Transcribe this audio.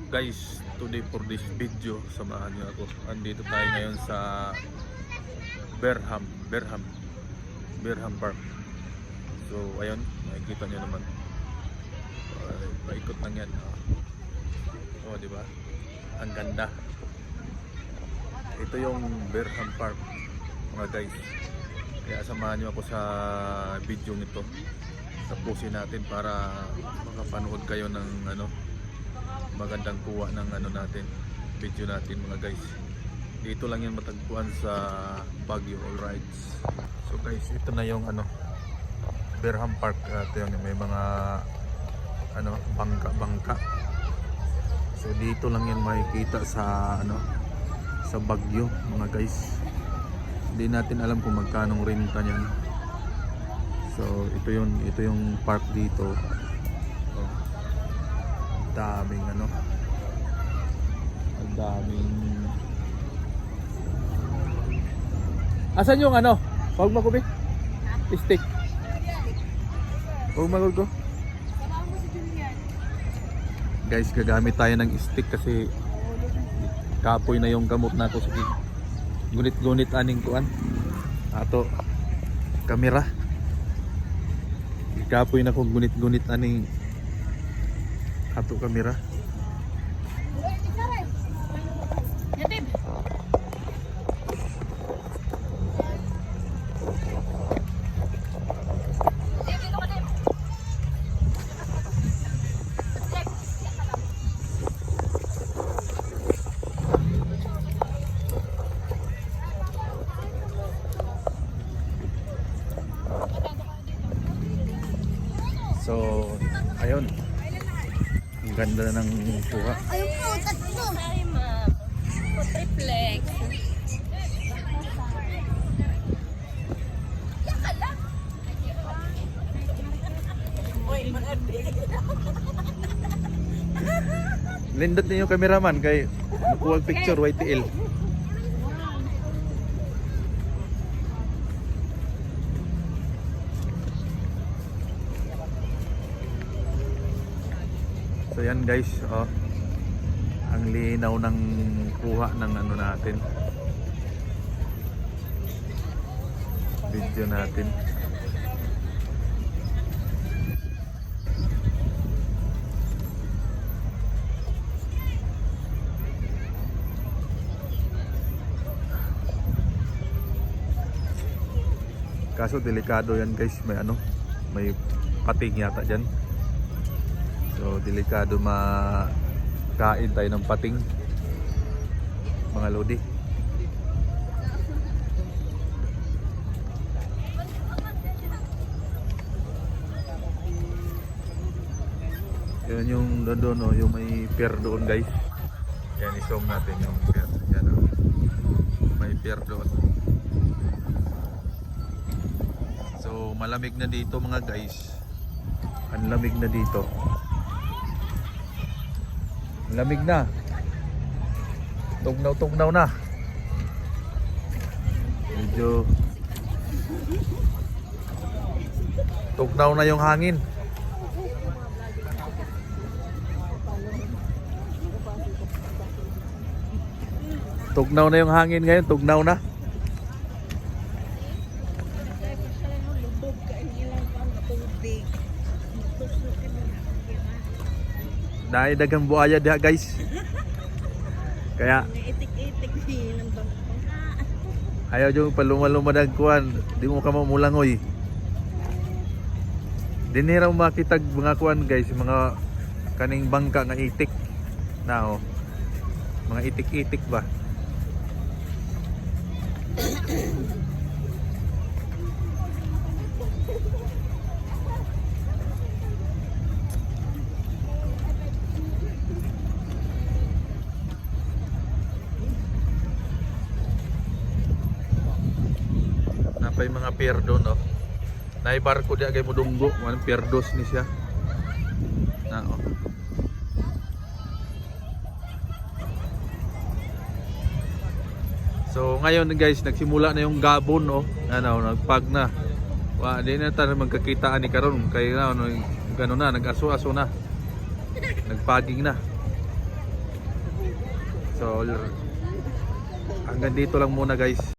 Guys, today for this video, samahan niyo ako. Andito tayo ngayon sa Berham Park. So ayun, makikita niyo naman. Paikot lang yan. Oh, di ba? Ang ganda. Ito yung Berham Park, mga guys. Kaya samahan niyo ako sa video nito. Tapusin natin para makapanood kayo ng magandang kuha ng natin, video natin, mga guys. Dito lang yan matagpuan sa Baguio All Rides. So guys, ito na yung Berham Park. Ito yun, may mga bangka. So dito lang yan makikita sa sa Baguio, mga guys. Hindi natin alam kung magkano renta niyan. So ito yung park dito. Daming ang daming. Asan yung Huwag magubi stick. Huwag magugo. Guys, gagamit tayo ng stick kasi kapoy na yung gamot na ako. Sige, gunit aning kuan ato kamera. Kapoy na ko gunit aning ato kamera. So ayun, ang ganda ng kuha. Ayun po, tatlo. Ay, ma'am. Triplex. Lindot niyo yung cameraman kay makuha picture YTL. So yan guys, ang linaw ng kuha ng natin, video natin. Kaso delikado yan guys, may pating yata dyan. So delikado makain tayo ng pating, mga lodi. Yan yung doon, yung may pier doon guys. Yan, i-zoom natin yung pier. Yan, may pier doon. So malamig na dito, mga guys. Ang lamig na dito. Lamig na. Tugnaw na. Medyo tugnaw na yung hangin. Tugnaw na yung hangin ngayon, tugnaw na. Dahil dagang buhaya diha guys. Kaya Itik-itik ng bangka. ayaw yung paluma-lumadag kuan, di mo ka mamulangoy. Dinira mo makitag mga kuan guys, mga kaning bangka nga itik na mga itik-itik ba. Napay mga pier doon Nay barko dia kay mudunggo, man pier dos ni siya. Na So ngayon guys, nagsimula na yung gabon nagpag na. Wa di na tayo magkakitaan ni karon kay gano na, nag-aso-aso na. Nagpaging na. So hanggang dito lang muna guys.